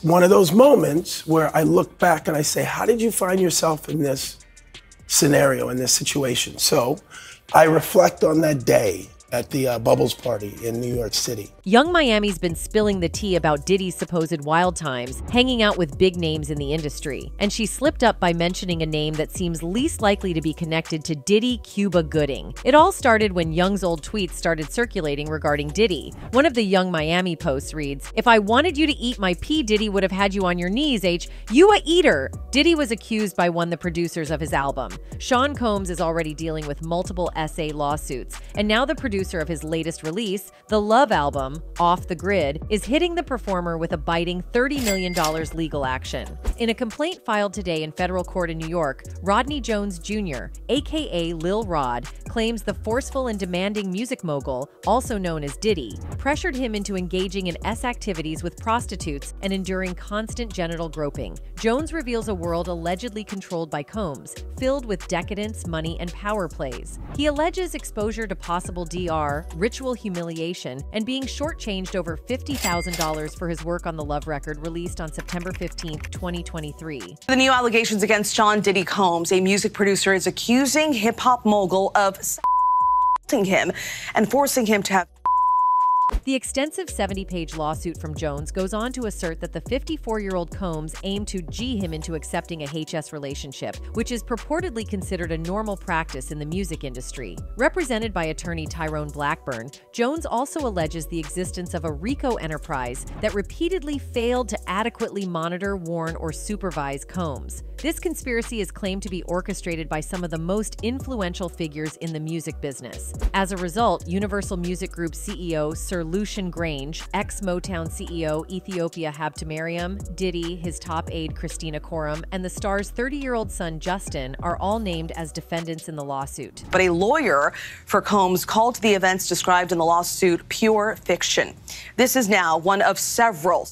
one of those moments where I look back and I say, how did you find yourself in this scenario, in this situation? So I reflect on that day at the Bubbles party in New York City. Young Miami's been spilling the tea about Diddy's supposed wild times, hanging out with big names in the industry. And she slipped up by mentioning a name that seems least likely to be connected to Diddy, Cuba Gooding. It all started when Young's old tweets started circulating regarding Diddy. One of the Young Miami posts reads, "If I wanted you to eat my pee, Diddy would have had you on your knees, H. You a eater." Diddy was accused by one of the producers of his album. Sean Combs is already dealing with multiple SA lawsuits, and now the producer of his latest release, the Love album, Off the Grid, is hitting the performer with a biting $30 million legal action. In a complaint filed today in federal court in New York, Rodney Jones Jr., aka Lil Rod, claims the forceful and demanding music mogul, also known as Diddy, pressured him into engaging in activities with prostitutes and enduring constant genital groping. Jones reveals a world allegedly controlled by Combs, filled with decadence, money, and power plays. He alleges exposure to possible DR, ritual humiliation, and being shortchanged over $50,000 for his work on the Love record released on September 15, 2023. The new allegations against Sean Diddy Combs, a music producer, is accusing hip-hop mogul of assaulting him and forcing him to have. The extensive 70-page lawsuit from Jones goes on to assert that the 54-year-old Combs aimed to G him into accepting a HS relationship, which is purportedly considered a normal practice in the music industry. Represented by attorney Tyrone Blackburn, Jones also alleges the existence of a RICO enterprise that repeatedly failed to adequately monitor, warn, or supervise Combs. This conspiracy is claimed to be orchestrated by some of the most influential figures in the music business. As a result, Universal Music Group CEO Sir Lucian Grange, ex-Motown CEO Ethiopia Habtemariam, Diddy, his top aide Christina Korum, and the star's 30-year-old son Justin are all named as defendants in the lawsuit. But a lawyer for Combs called the events described in the lawsuit pure fiction. This is now one of several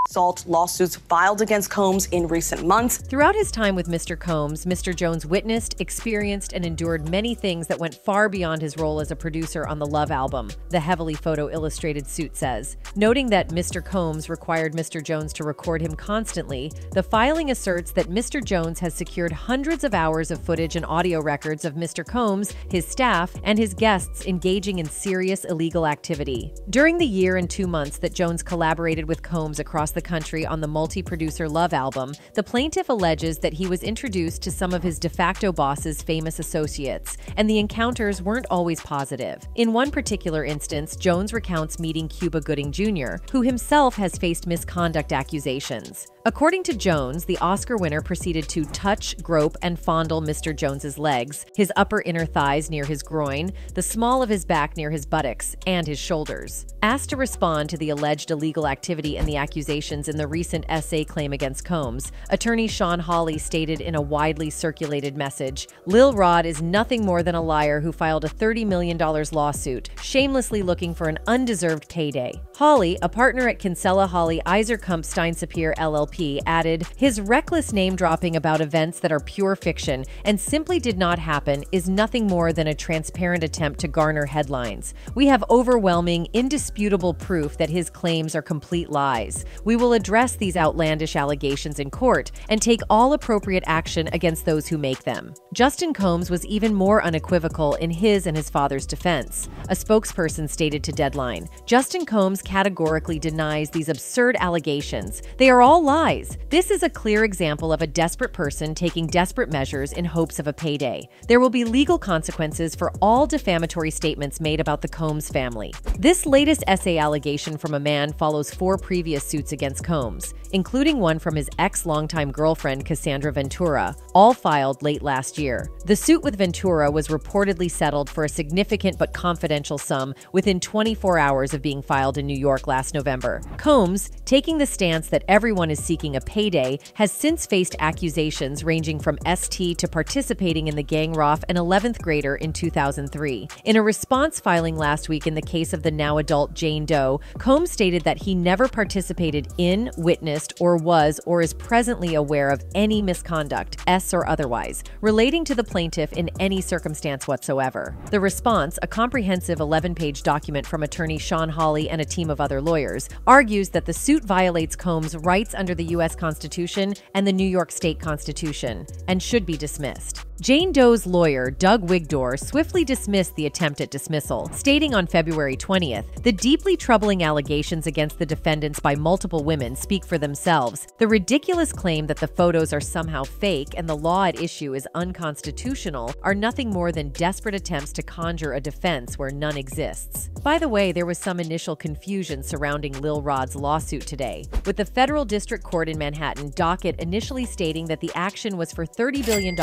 assault lawsuits filed against Combs in recent months. Throughout his time with Mr. Combs, Mr. Jones witnessed, experienced, and endured many things that went far beyond his role as a producer on the Love album, the heavily photo-illustrated suit says. Noting that Mr. Combs required Mr. Jones to record him constantly, the filing asserts that Mr. Jones has secured hundreds of hours of footage and audio records of Mr. Combs, his staff, and his guests engaging in serious illegal activity. During the year and 2 months that Jones collaborated with Combs across the country on the multi-producer Love album, the plaintiff alleges that he was introduced to some of his de facto boss's famous associates, and the encounters weren't always positive. In one particular instance, Jones recounts meeting Cuba Gooding Jr., who himself has faced misconduct accusations. According to Jones, the Oscar winner proceeded to touch, grope, and fondle Mr. Jones's legs, his upper inner thighs near his groin, the small of his back near his buttocks, and his shoulders. Asked to respond to the alleged illegal activity and the accusations in the recent SA claim against Combs, attorney Sean Hawley stated in a widely circulated message, "Lil Rod is nothing more than a liar who filed a $30 million lawsuit, shamelessly looking for an undeserved payday." Hawley, a partner at Kinsella Hawley Iser Kump Steinsapir LLP, added, "His reckless name-dropping about events that are pure fiction and simply did not happen is nothing more than a transparent attempt to garner headlines. We have overwhelming, indisputable proof that his claims are complete lies. We will address these outlandish allegations in court and take all appropriate action against those who make them." Justin Combs was even more unequivocal in his and his father's defense. A spokesperson stated to Deadline, "Justin Combs categorically denies these absurd allegations. They are all lies. This is a clear example of a desperate person taking desperate measures in hopes of a payday. There will be legal consequences for all defamatory statements made about the Combs family." This latest SA allegation from a man follows 4 previous suits against Combs, including one from his ex-longtime girlfriend Cassandra Ventura, all filed late last year. The suit with Ventura was reportedly settled for a significant but confidential sum within 24 hours of being filed in New York last November. Combs, taking the stance that everyone is seeking a payday, has since faced accusations ranging from ST to participating in the gang raw an 11th grader in 2003. In a response filing last week in the case of the now-adult Jane Doe, Combs stated that he never participated in, witnessed, or was or is presently aware of any misconduct, S or otherwise, relating to the plaintiff in any circumstance whatsoever. The response, a comprehensive 11-page document from attorney Sean Hawley and a team of other lawyers, argues that the suit violates Combs' rights under the U.S. Constitution and the New York State Constitution, and should be dismissed. Jane Doe's lawyer, Doug Wigdor, swiftly dismissed the attempt at dismissal, stating on February 20th, "The deeply troubling allegations against the defendants by multiple women speak for themselves. The ridiculous claim that the photos are somehow fake and the law at issue is unconstitutional are nothing more than desperate attempts to conjure a defense where none exists." By the way, there was some initial confusion surrounding Lil Rod's lawsuit today, with the federal district court in Manhattan docket initially stating that the action was for $30 billion,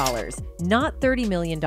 not $30 million.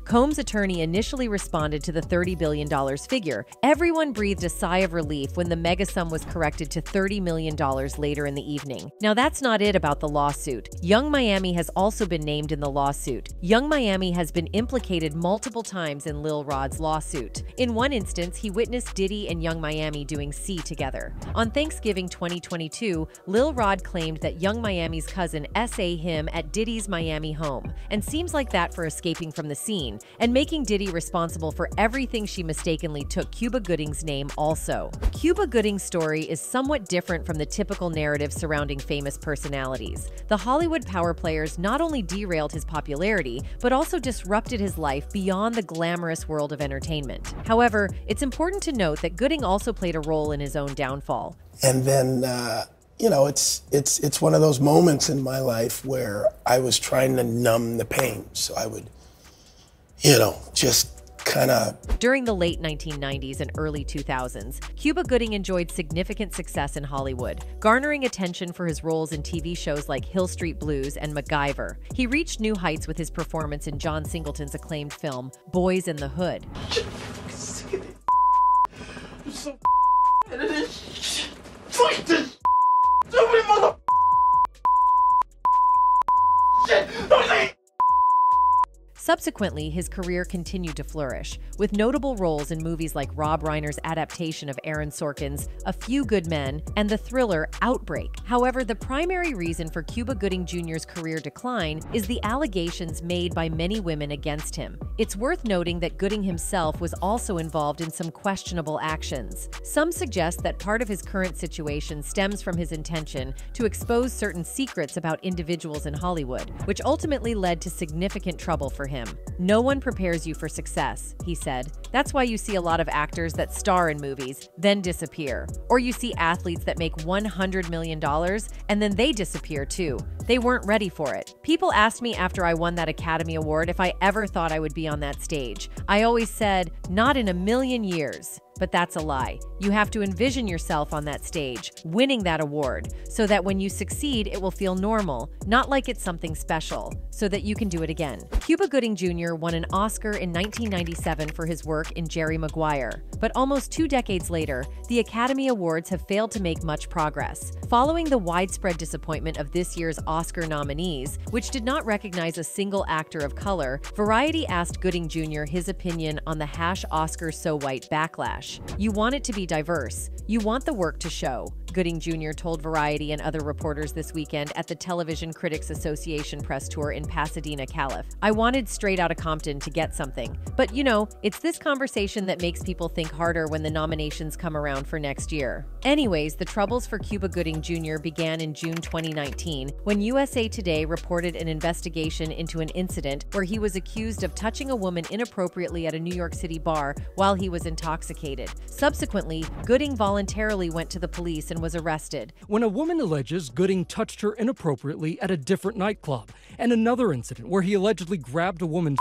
Combs' attorney initially responded to the $30 billion figure. Everyone breathed a sigh of relief when the megasum was corrected to $30 million later in the evening. Now that's not it about the lawsuit. Young Miami has also been named in the lawsuit. Young Miami has been implicated multiple times in Lil Rod's lawsuit. In one instance, he witnessed Diddy and Young Miami doing C together. On Thanksgiving 2022, Lil Rod claimed that Young Miami's cousin S.A. him at Diddy's Miami home, and seems like that for escaping from the scene, and making Diddy responsible for everything she mistakenly took Cuba Gooding's name also. Cuba Gooding's story is somewhat different from the typical narrative surrounding famous personalities. The Hollywood power players not only derailed his popularity, but also disrupted his life beyond the glamorous world of entertainment. However, it's important to note that Gooding also played a role in his own downfall. And then, you know, it's one of those moments in my life where I was trying to numb the pain. So I would, you know, just kind of... During the late 1990s and early 2000s, Cuba Gooding enjoyed significant success in Hollywood, garnering attention for his roles in TV shows like Hill Street Blues and MacGyver. He reached new heights with his performance in John Singleton's acclaimed film, Boys in the Hood. I'm so into this shit. Fuck this. Stupid mother shit. Don't leave. Subsequently, his career continued to flourish, with notable roles in movies like Rob Reiner's adaptation of Aaron Sorkin's A Few Good Men and the thriller Outbreak. However, the primary reason for Cuba Gooding Jr.'s career decline is the allegations made by many women against him. It's worth noting that Gooding himself was also involved in some questionable actions. Some suggest that part of his current situation stems from his intention to expose certain secrets about individuals in Hollywood, which ultimately led to significant trouble for him. "No one prepares you for success," he said. "That's why you see a lot of actors that star in movies, then disappear. Or you see athletes that make $100 million and then they disappear too. They weren't ready for it. People asked me after I won that Academy Award if I ever thought I would be on that stage. I always said, not in a million years. But that's a lie. You have to envision yourself on that stage, winning that award, so that when you succeed, it will feel normal, not like it's something special, so that you can do it again." Cuba Gooding Jr. won an Oscar in 1997 for his work in Jerry Maguire, but almost 2 decades later, the Academy Awards have failed to make much progress. Following the widespread disappointment of this year's Oscar nominees, which did not recognize a single actor of color, Variety asked Gooding Jr. his opinion on the #Oscars So White backlash. "You want it to be diverse. You want the work to show," Gooding Jr. told Variety and other reporters this weekend at the Television Critics Association press tour in Pasadena, Calif. "I wanted Straight Outta Compton to get something. But, you know, it's this conversation that makes people think harder when the nominations come around for next year." Anyways, the troubles for Cuba Gooding Jr. began in June 2019 when USA Today reported an investigation into an incident where he was accused of touching a woman inappropriately at a New York City bar while he was intoxicated. Subsequently, Gooding voluntarily went to the police and was arrested. When a woman alleges Gooding touched her inappropriately at a different nightclub, and another incident where he allegedly grabbed a woman's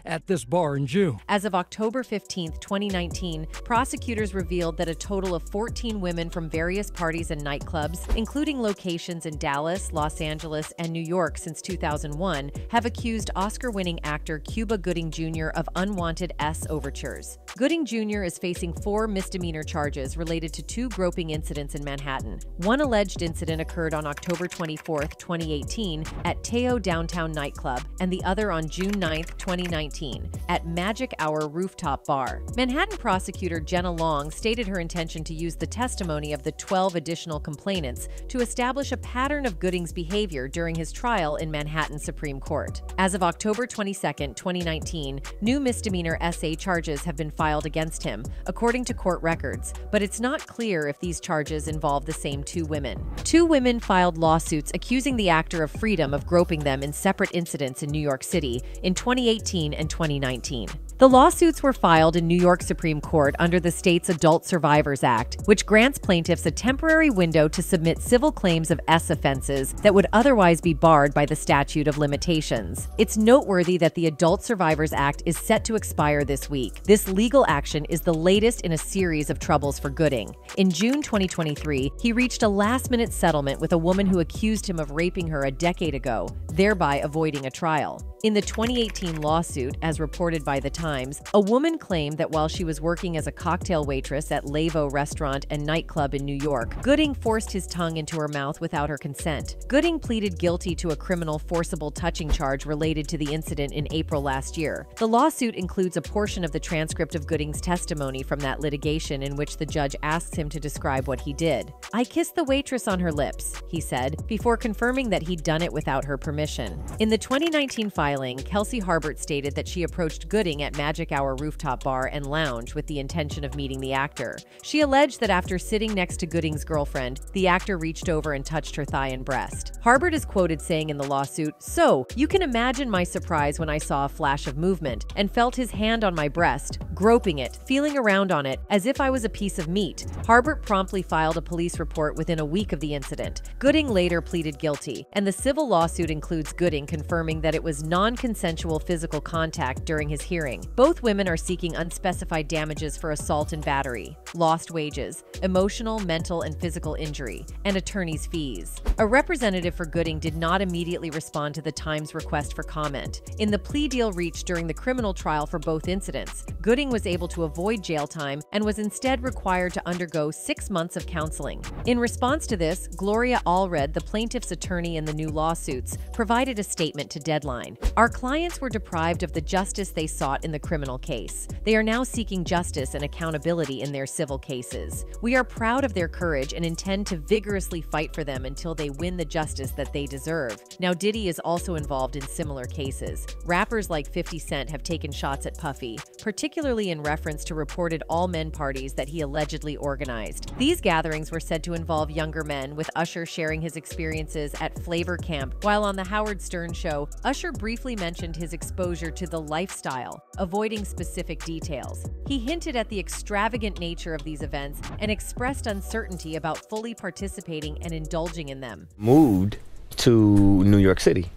at this bar in June. As of October 15, 2019, prosecutors revealed that a total of 14 women from various parties and nightclubs, including locations in Dallas, Los Angeles, and New York since 2001, have accused Oscar-winning actor Cuba Gooding Jr. of unwanted overtures. Gooding Jr. is facing 4 misdemeanor charges related to 2 groping incidents in Manhattan. One alleged incident occurred on October 24, 2018, at Teo Downtown Nightclub, and the other on June 9, 2019, at Magic Hour Rooftop Bar. Manhattan prosecutor Jenna Long stated her intention to use the testimony of the 12 additional complainants to establish a pattern of Gooding's behavior during his trial in Manhattan Supreme Court. As of October 22, 2019, new misdemeanor SA charges have been filed against him, according to court records, but it's not clear if these charges involve the same 2 women. 2 women filed lawsuits accusing the actor of Freedom of groping them in separate incidents in New York City in 2018 and 2019. The lawsuits were filed in New York Supreme Court under the state's Adult Survivors Act, which grants plaintiffs a temporary window to submit civil claims of offenses that would otherwise be barred by the statute of limitations. It's noteworthy that the Adult Survivors Act is set to expire this week. This legal action is the latest in a series of troubles for Gooding. In June 2023, he reached a last-minute settlement with a woman who accused him of raping her a decade ago, thereby avoiding a trial. In the 2018 lawsuit, as reported by The Times, a woman claimed that while she was working as a cocktail waitress at Lavo restaurant and nightclub in New York, Gooding forced his tongue into her mouth without her consent. Gooding pleaded guilty to a criminal forcible touching charge related to the incident in April last year. The lawsuit includes a portion of the transcript of Gooding's testimony from that litigation in which the judge asks him to describe what he did. "I kissed the waitress on her lips," he said, before confirming that he'd done it without her permission. In the 2019 filing, Kelsey Harbert stated that she approached Gooding at Magic Hour Rooftop Bar and Lounge with the intention of meeting the actor. She alleged that after sitting next to Gooding's girlfriend, the actor reached over and touched her thigh and breast. Harbert is quoted saying in the lawsuit, "So, you can imagine my surprise when I saw a flash of movement and felt his hand on my breast, groping it, feeling around on it, as if I was a piece of meat." Harbert promptly filed a police report within a week of the incident. Gooding later pleaded guilty, and the civil lawsuit includes Gooding confirming that it was non-consensual physical contact during his hearing. Both women are seeking unspecified damages for assault and battery, lost wages, emotional, mental, and physical injury, and attorney's fees. A representative for Gooding did not immediately respond to the Times' request for comment. In the plea deal reached during the criminal trial for both incidents, Gooding was able to avoid jail time and was instead required to undergo 6 months of counseling. In response to this, Gloria Allred, the plaintiff's attorney in the new lawsuits, provided a statement to Deadline. "Our clients were deprived of the justice they sought in the criminal case. They are now seeking justice and accountability in their civil cases. We are proud of their courage and intend to vigorously fight for them until they win the justice that they deserve." Now, Diddy is also involved in similar cases. Rappers like 50 Cent have taken shots at Puffy, particularly in reference to reported all-men parties that he allegedly organized. These gatherings were said to involve younger men, with Usher sharing his experiences at Flavor Camp. While on The Howard Stern Show, Usher briefly mentioned his exposure to the lifestyle, avoiding specific details. He hinted at the extravagant nature of these events and expressed uncertainty about fully participating and indulging in them. Moved to New York City,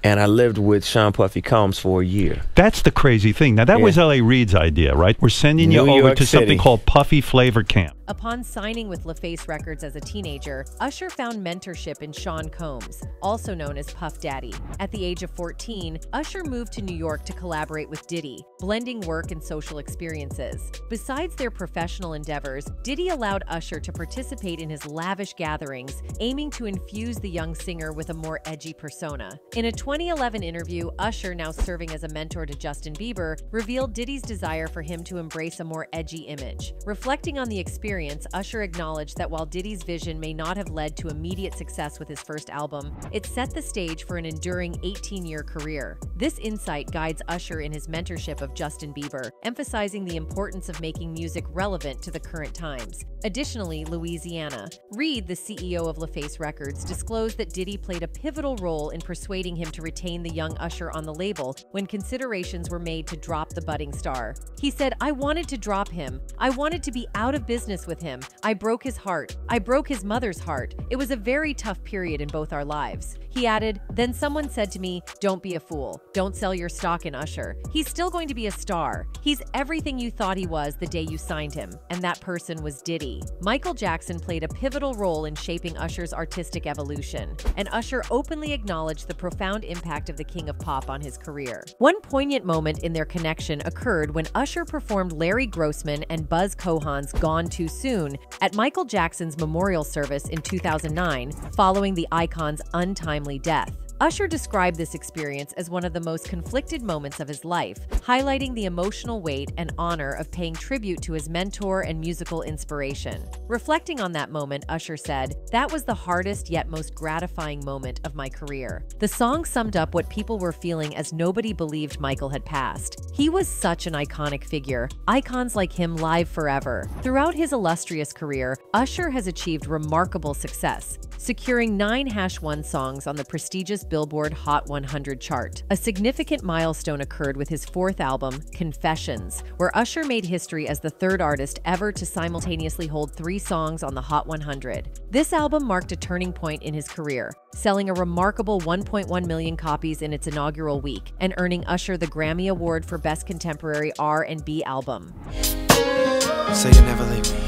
and I lived with Sean Puffy Combs for a year. That's the crazy thing. Now, that was L.A. Reid's idea, right? We're sending you over to something called Puffy Flavor Camp. Upon signing with LaFace Records as a teenager, Usher found mentorship in Sean Combs, also known as Puff Daddy. At the age of 14, Usher moved to New York to collaborate with Diddy, blending work and social experiences. Besides their professional endeavors, Diddy allowed Usher to participate in his lavish gatherings, aiming to infuse the young singer with a more edgy persona. In a 2011 interview, Usher, now serving as a mentor to Justin Bieber, revealed Diddy's desire for him to embrace a more edgy image. Reflecting on the experience, Usher acknowledged that while Diddy's vision may not have led to immediate success with his first album, it set the stage for an enduring 18-year career. This insight guides Usher in his mentorship of Justin Bieber, emphasizing the importance of making music relevant to the current times. Additionally, Louisiana Reid, the CEO of LaFace Records, disclosed that Diddy played a pivotal role in persuading him to retain the young Usher on the label when considerations were made to drop the budding star. He said, "I wanted to drop him. I wanted to be out of business honest with him. I broke his heart. I broke his mother's heart. It was a very tough period in both our lives. He added, then someone said to me, don't be a fool. Don't sell your stock in Usher. He's still going to be a star. He's everything you thought he was the day you signed him. And that person was Diddy. Michael Jackson played a pivotal role in shaping Usher's artistic evolution, and Usher openly acknowledged the profound impact of the King of Pop on his career. One poignant moment in their connection occurred when Usher performed Larry Grossman and Buzz Cohan's Gone Too Soon at Michael Jackson's memorial service in 2009, following the icon's untimely death. Usher described this experience as one of the most conflicted moments of his life, highlighting the emotional weight and honor of paying tribute to his mentor and musical inspiration. Reflecting on that moment, Usher said, "That was the hardest yet most gratifying moment of my career." The song summed up what people were feeling as nobody believed Michael had passed. He was such an iconic figure. Icons like him live forever. Throughout his illustrious career, Usher has achieved remarkable success, securing 9 #1 songs on the prestigious Billboard Hot 100 chart. A significant milestone occurred with his 4th album, Confessions, where Usher made history as the 3rd artist ever to simultaneously hold 3 songs on the Hot 100. This album marked a turning point in his career, selling a remarkable 1.1 million copies in its inaugural week and earning Usher the Grammy Award for Best Contemporary R&B Album. Say you'll never leave me.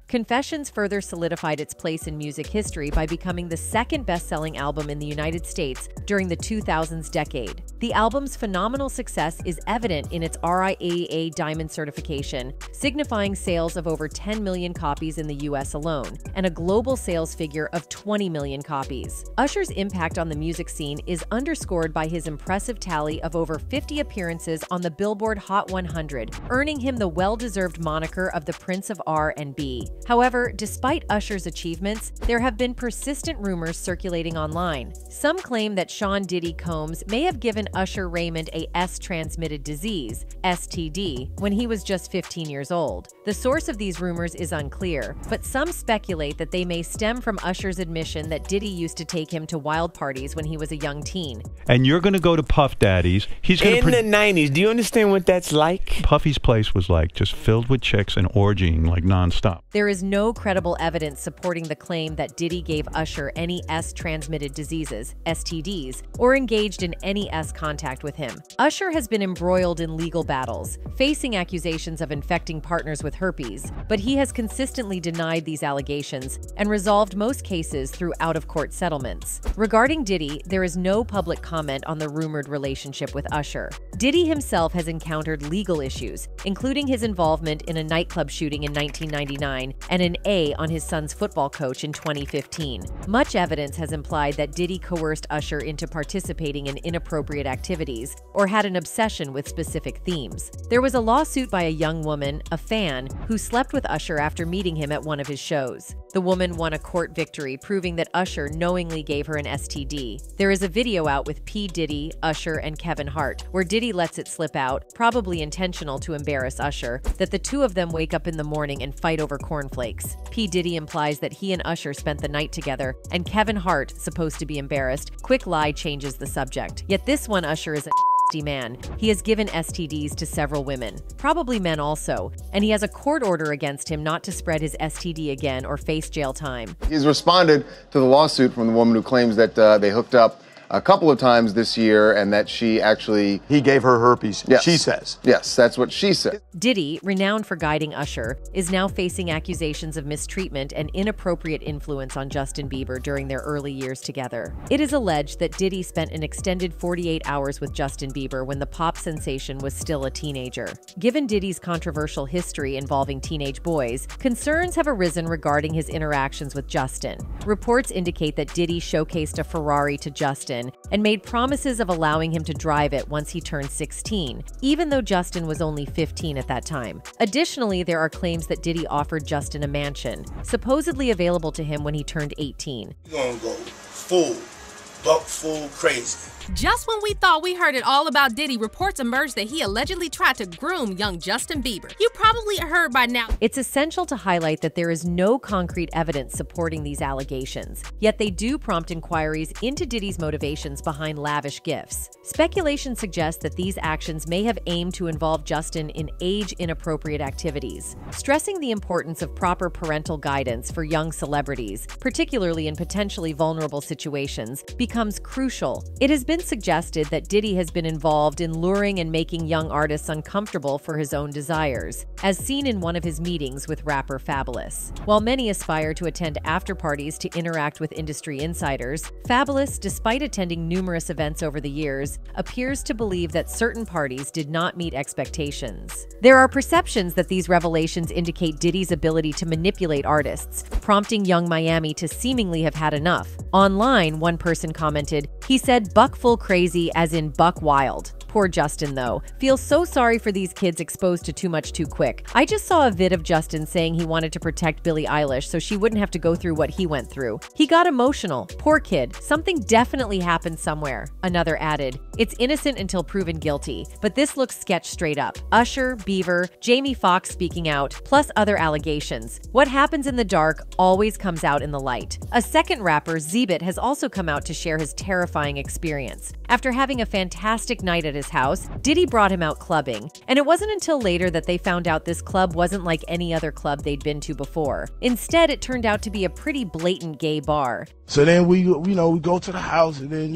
Confessions further solidified its place in music history by becoming the 2nd best-selling album in the United States during the 2000s decade. The album's phenomenal success is evident in its RIAA Diamond certification, signifying sales of over 10 million copies in the US alone, and a global sales figure of 20 million copies. Usher's impact on the music scene is underscored by his impressive tally of over 50 appearances on the Billboard Hot 100, earning him the well-deserved moniker of the Prince of R&B. However, despite Usher's achievements, there have been persistent rumors circulating online. Some claim that Sean Diddy Combs may have given Usher Raymond a S-transmitted disease, STD, when he was just 15 years old. The source of these rumors is unclear, but some speculate that they may stem from Usher's admission that Diddy used to take him to wild parties when he was a young teen. And you're going to go to Puff Daddy's. He's going in the 90s. Do you understand what that's like? Puffy's place was like just filled with chicks and orgying like nonstop. There is no credible evidence supporting the claim that Diddy gave Usher any S-transmitted diseases, STDs, or engaged in any S contact with him. Usher has been embroiled in legal battles, facing accusations of infecting partners with herpes, but he has consistently denied these allegations and resolved most cases through out-of-court settlements. Regarding Diddy, there is no public comment on the rumored relationship with Usher. Diddy himself has encountered legal issues, including his involvement in a nightclub shooting in 1999 and an A on his son's football coach in 2015. Much evidence has implied that Diddy coerced Usher into participating in inappropriate activities or had an obsession with specific themes. There was a lawsuit by a young woman, a fan, who slept with Usher after meeting him at one of his shows. The woman won a court victory, proving that Usher knowingly gave her an STD. There is a video out with P. Diddy, Usher, and Kevin Hart, where Diddy lets it slip out, probably intentional to embarrass Usher, that the two of them wake up in the morning and fight over cornflakes. P. Diddy implies that he and Usher spent the night together, and Kevin Hart, supposed to be embarrassed, quick lie changes the subject. Yet this one Usher is a man. He has given STDs to several women, probably men also, and he has a court order against him not to spread his STD again or face jail time. He's responded to the lawsuit from the woman who claims that they hooked up a couple of times this year and that she actually... He gave her herpes, yes. She says. Yes, that's what she said. Diddy, renowned for guiding Usher, is now facing accusations of mistreatment and inappropriate influence on Justin Bieber during their early years together. It is alleged that Diddy spent an extended 48 hours with Justin Bieber when the pop sensation was still a teenager. Given Diddy's controversial history involving teenage boys, concerns have arisen regarding his interactions with Justin. Reports indicate that Diddy showcased a Ferrari to Justin and made promises of allowing him to drive it once he turned 16, even though Justin was only 15 at that time. Additionally, there are claims that Diddy offered Justin a mansion, supposedly available to him when he turned 18. You're gonna go full buck full crazy. Just when we thought we heard it all about Diddy, reports emerged that he allegedly tried to groom young Justin Bieber. You probably heard by now. It's essential to highlight that there is no concrete evidence supporting these allegations, yet they do prompt inquiries into Diddy's motivations behind lavish gifts. Speculation suggests that these actions may have aimed to involve Justin in age-inappropriate activities, stressing the importance of proper parental guidance for young celebrities, particularly in potentially vulnerable situations, becomes crucial. It has been suggested that Diddy has been involved in luring and making young artists uncomfortable for his own desires, as seen in one of his meetings with rapper Fabulous. While many aspire to attend after-parties to interact with industry insiders, Fabulous, despite attending numerous events over the years, appears to believe that certain parties did not meet expectations. There are perceptions that these revelations indicate Diddy's ability to manipulate artists, prompting Young Miami to seemingly have had enough. Online, one person commented, he said buck full crazy as in buck wild. Poor Justin, though. Feels so sorry for these kids exposed to too much too quick. I just saw a vid of Justin saying he wanted to protect Billie Eilish so she wouldn't have to go through what he went through. He got emotional. Poor kid. Something definitely happened somewhere. Another added, it's innocent until proven guilty, but this looks sketch straight up. Usher, Beaver, Jamie Foxx speaking out, plus other allegations. What happens in the dark always comes out in the light. A second rapper, Zebit, has also come out to share his terrifying experience. After having a fantastic night at his house, Diddy brought him out clubbing, and it wasn't until later that they found out this club wasn't like any other club they'd been to before. Instead, it turned out to be a pretty blatant gay bar. So then we go to the house, and then,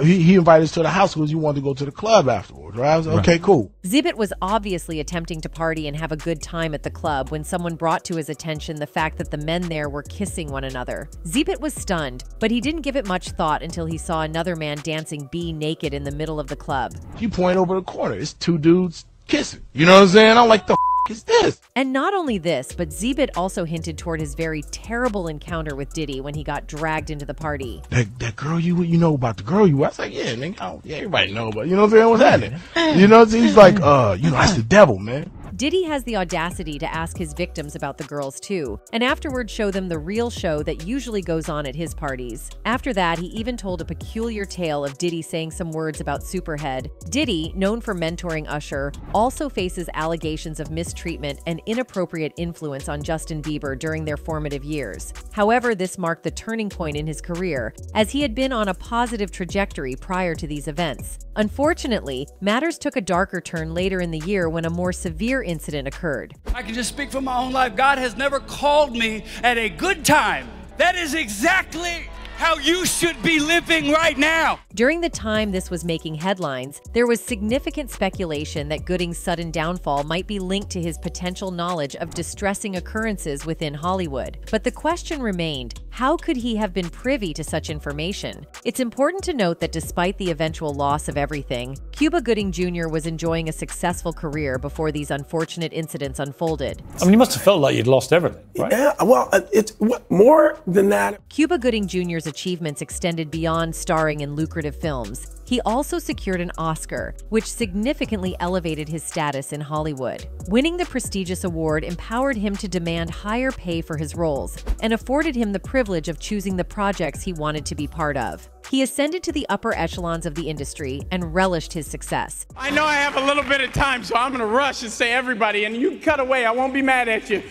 he invited us to the house because he wanted to go to the club afterwards, right? I was like, okay, cool. Zebit was obviously attempting to party and have a good time at the club when someone brought to his attention the fact that the men there were kissing one another. Zebit was stunned, but he didn't give it much thought until he saw another man dancing naked in the middle of the club. You point over the corner, it's two dudes kissing. You know what I'm saying? I'm like, the is this? And not only this, but Zebit also hinted toward his very terrible encounter with Diddy when he got dragged into the party. That girl you know about the girl you I was like, yeah, nigga, yeah, everybody know about, you know what I'm saying, what's happening? You know, he's like, that's the devil, man. Diddy has the audacity to ask his victims about the girls too, and afterward show them the real show that usually goes on at his parties. After that, he even told a peculiar tale of Diddy saying some words about Superhead. Diddy, known for mentoring Usher, also faces allegations of mistreatment and inappropriate influence on Justin Bieber during their formative years. However, this marked the turning point in his career, as he had been on a positive trajectory prior to these events. Unfortunately, matters took a darker turn later in the year when a more severe incident occurred. I can just speak from my own life. God has never called me at a good time. That is exactly how you should be living right now. During the time this was making headlines, there was significant speculation that Gooding's sudden downfall might be linked to his potential knowledge of distressing occurrences within Hollywood. But the question remained, how could he have been privy to such information? It's important to note that despite the eventual loss of everything, Cuba Gooding Jr. was enjoying a successful career before these unfortunate incidents unfolded. I mean, you must have felt like you'd lost everything, right? Yeah, well, it's more than that. Cuba Gooding Jr.'s achievements extended beyond starring in lucrative films. He also secured an Oscar, which significantly elevated his status in Hollywood. Winning the prestigious award empowered him to demand higher pay for his roles and afforded him the privilege of choosing the projects he wanted to be part of. He ascended to the upper echelons of the industry and relished his success. I know I have a little bit of time, so I'm going to rush and say everybody, and you can cut away. I won't be mad at you.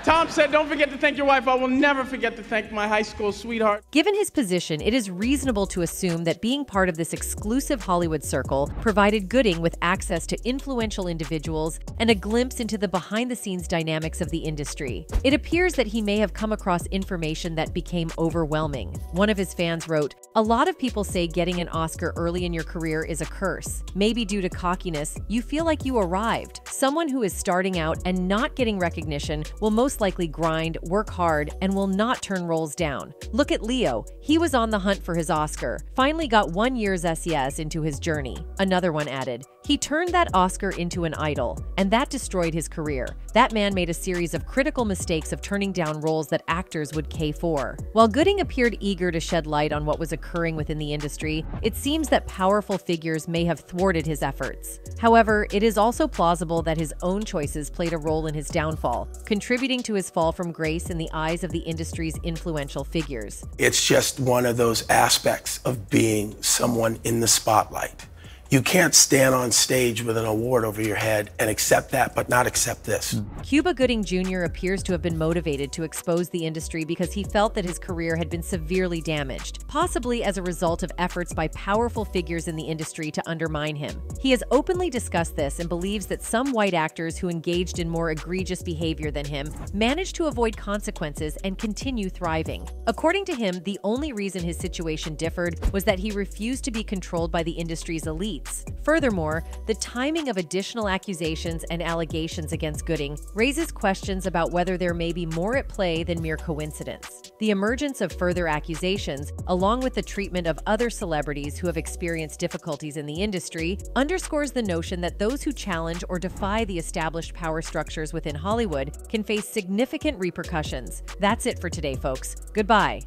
Tom said, don't forget to thank your wife. I will never forget to thank my high school sweetheart. Given his position, it is reasonable to assume that being part of this exclusive Hollywood circle provided Gooding with access to influential individuals and a glimpse into the behind-the-scenes dynamics of the industry. It appears that he may have come across information that became overwhelming. One of his fans wrote, "A lot of people say getting an Oscar early in your career is a curse. Maybe due to cockiness, you feel like you arrived. Someone who is starting out and not getting recognition will most likely grind, work hard, and will not turn roles down. Look at Leo. He was on the hunt for his Oscar, finally got 1 year's SES into his journey." Another one added, He turned that Oscar into an idol, and that destroyed his career. That man made a series of critical mistakes of turning down roles that actors would K for. While Gooding appeared eager to shed light on what was occurring within the industry, it seems that powerful figures may have thwarted his efforts. However, it is also plausible that his own choices played a role in his downfall, contributing to his fall from grace in the eyes of the industry's influential figures. It's just one of those aspects of being someone in the spotlight. You can't stand on stage with an award over your head and accept that, but not accept this. Cuba Gooding Jr. appears to have been motivated to expose the industry because he felt that his career had been severely damaged, possibly as a result of efforts by powerful figures in the industry to undermine him. He has openly discussed this and believes that some white actors who engaged in more egregious behavior than him managed to avoid consequences and continue thriving. According to him, the only reason his situation differed was that he refused to be controlled by the industry's elite. Furthermore, the timing of additional accusations and allegations against Gooding raises questions about whether there may be more at play than mere coincidence. The emergence of further accusations, along with the treatment of other celebrities who have experienced difficulties in the industry, underscores the notion that those who challenge or defy the established power structures within Hollywood can face significant repercussions. That's it for today, folks. Goodbye.